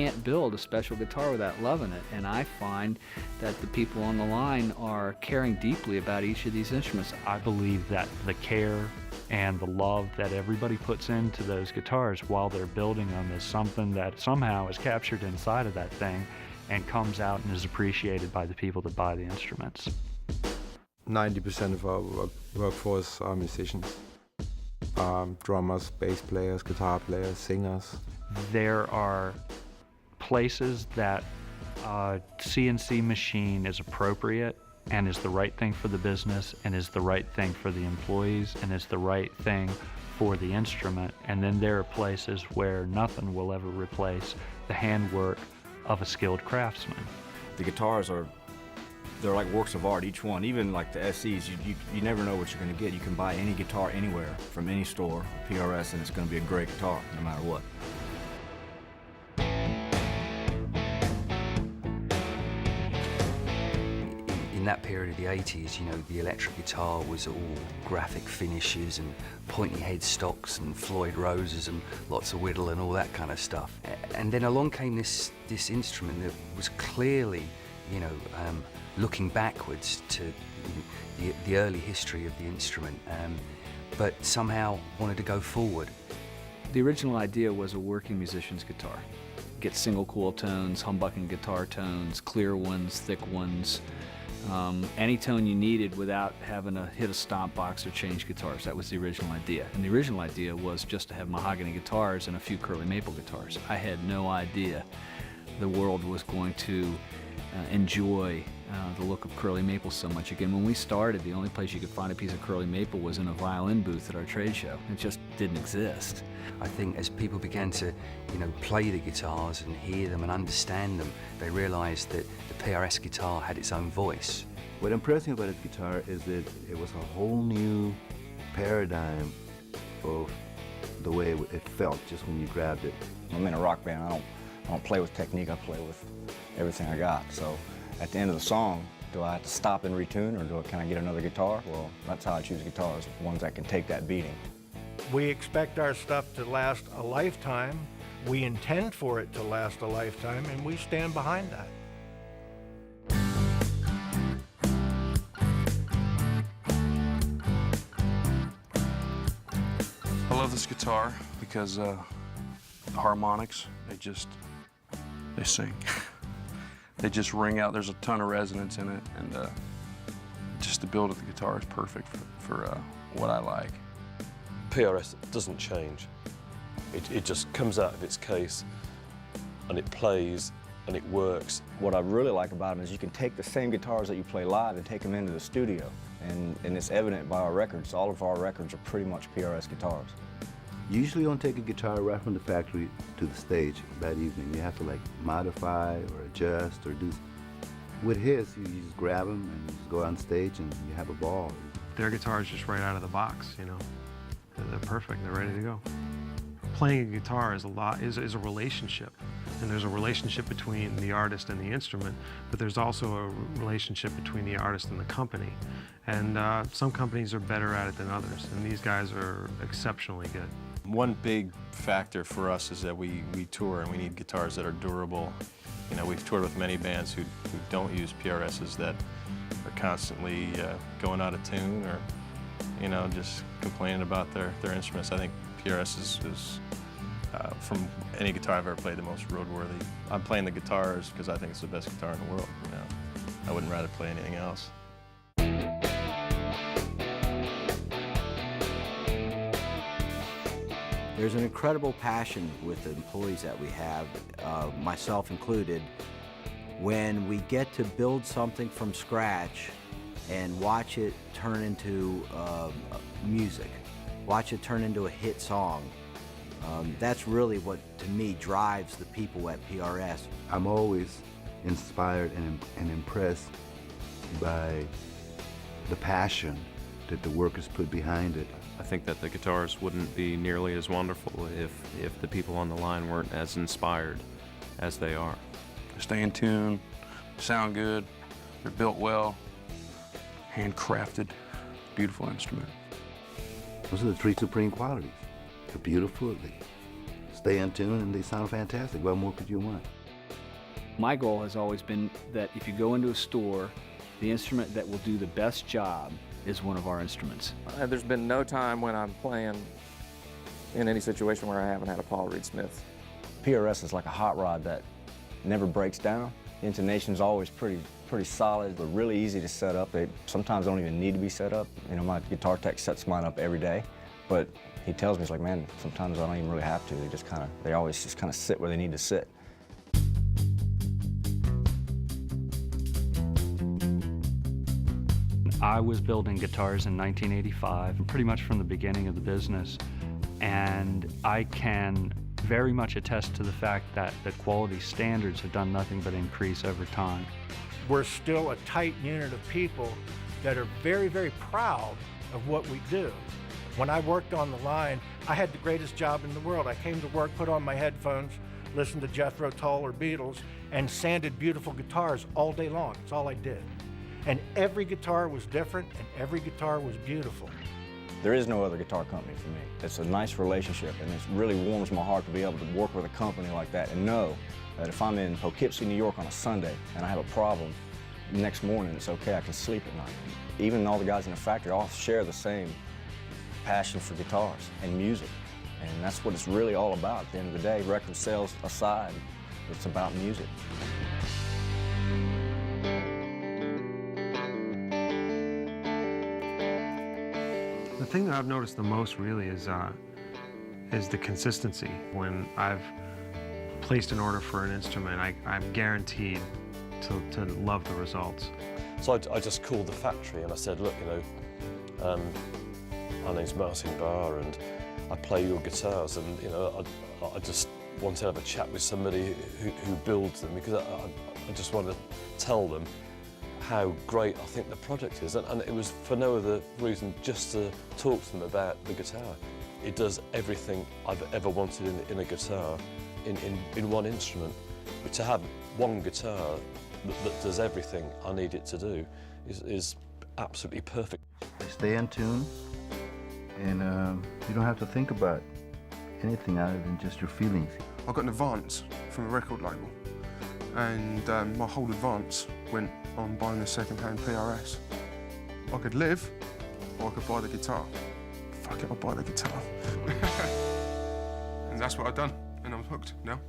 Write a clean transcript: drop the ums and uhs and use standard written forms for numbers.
can't build a special guitar without loving it, and I find that the people on the line are caring deeply about each of these instruments. I believe that the care and the love that everybody puts into those guitars while they're building them is something that somehow is captured inside of that thing and comes out and is appreciated by the people that buy the instruments. 90% of our workforce are musicians. Drummers, bass players, guitar players, singers. There are places that a CNC machine is appropriate and is the right thing for the business and is the right thing for the employees and is the right thing for the instrument. And then there are places where nothing will ever replace the handwork of a skilled craftsman. The guitars they're like works of art, each one. Even like the SEs, you never know what you're going to get. You can buy any guitar anywhere from any store, PRS, and it's going to be a great guitar no matter what. In that period of the 80s, you know, the electric guitar was all graphic finishes and pointy head stocks and Floyd Roses and lots of whittle and all that kind of stuff. And then along came this instrument that was clearly, you know, looking backwards to the early history of the instrument, but somehow wanted to go forward. The original idea was a working musician's guitar. Get single coil tones, humbucking guitar tones, clear ones, thick ones, any tone you needed without having to hit a stomp box or change guitars. That was the original idea. And the original idea was just to have mahogany guitars and a few curly maple guitars. I had no idea the world was going to enjoy the look of curly maple so much. Again, when we started, the only place you could find a piece of curly maple was in a violin booth at our trade show. It just didn't exist. I think as people began to, you know, play the guitars and hear them and understand them, they realized that the PRS guitar had its own voice. What impressed me about this guitar is that it was a whole new paradigm of the way it felt just when you grabbed it. I'm in a rock band. I don't play with technique. I play with everything I got. So at the end of the song, do I have to stop and retune, or can I get another guitar? Well, that's how I choose guitars, ones that can take that beating. We expect our stuff to last a lifetime. We intend for it to last a lifetime, and we stand behind that. I love this guitar because the harmonics, they sing. They just ring out. There's a ton of resonance in it, and just the build of the guitar is perfect for what I like. PRS doesn't change. It just comes out of its case, and it plays, and it works. What I really like about them is you can take the same guitars that you play live and take them into the studio, and it's evident by our records. All of our records are pretty much PRS guitars. You usually don't take a guitar right from the factory to the stage that evening. You have to like modify or adjust or do. With his, you just grab them and you just go on stage and you have a ball. Their guitars just right out of the box, you know. They're perfect, they're ready to go. Playing a guitar is a relationship, and there's a relationship between the artist and the instrument, but there's also a relationship between the artist and the company. And some companies are better at it than others, and these guys are exceptionally good. One big factor for us is that we tour, and we need guitars that are durable. You know, we've toured with many bands who don't use PRSs that are constantly going out of tune, or, you know, just complaining about their instruments. I think PRS is from any guitar I've ever played, the most roadworthy. I'm playing the guitars because I think it's the best guitar in the world. You know, I wouldn't rather play anything else. There's an incredible passion with the employees that we have, myself included, when we get to build something from scratch and watch it turn into music, watch it turn into a hit song. That's really what, to me, drives the people at PRS. I'm always inspired and impressed by the passion that the workers put behind it. I think that the guitars wouldn't be nearly as wonderful if the people on the line weren't as inspired as they are. They stay in tune, sound good, they're built well, handcrafted, beautiful instrument. Those are the three supreme qualities. They're beautiful, they stay in tune, and they sound fantastic. What more could you want? My goal has always been that if you go into a store, the instrument that will do the best job is one of our instruments. There's been no time when I'm playing in any situation where I haven't had a Paul Reed Smith. PRS is like a hot rod that never breaks down. The intonation's always pretty solid. They're really easy to set up. They sometimes don't even need to be set up. You know, my guitar tech sets mine up every day, but he tells me, he's like, man, sometimes I don't even really have to. They always just kind of sit where they need to sit. I was building guitars in 1985, pretty much from the beginning of the business, and I can very much attest to the fact that the quality standards have done nothing but increase over time. We're still a tight unit of people that are very, very proud of what we do. When I worked on the line, I had the greatest job in the world. I came to work, put on my headphones, listened to Jethro Tull or Beatles, and sanded beautiful guitars all day long. That's all I did. And every guitar was different, and every guitar was beautiful. There is no other guitar company for me. It's a nice relationship, and it really warms my heart to be able to work with a company like that and know that if I'm in Poughkeepsie, New York on a Sunday and I have a problem, the next morning it's okay, I can sleep at night. Even all the guys in the factory all share the same passion for guitars and music, and that's what it's really all about. At the end of the day, record sales aside, it's about music. The thing that I've noticed the most really is the consistency. When I've placed an order for an instrument, I'm guaranteed to love the results. So I just called the factory and I said, look, my name's Martin Barre and I play your guitars, and I just wanted to have a chat with somebody who builds them, because I just want to tell them how great I think the product is, and it was for no other reason, just to talk to them about the guitar. It does everything I've ever wanted in a guitar in one instrument. But to have one guitar that does everything I need it to do is absolutely perfect. Stay in tune, and you don't have to think about anything other than just your feelings. I got an advance from a record label, and my whole advance went on buying a second-hand PRS. I could live, or I could buy the guitar. Fuck it, I'll buy the guitar. And that's what I've done, and I'm hooked now.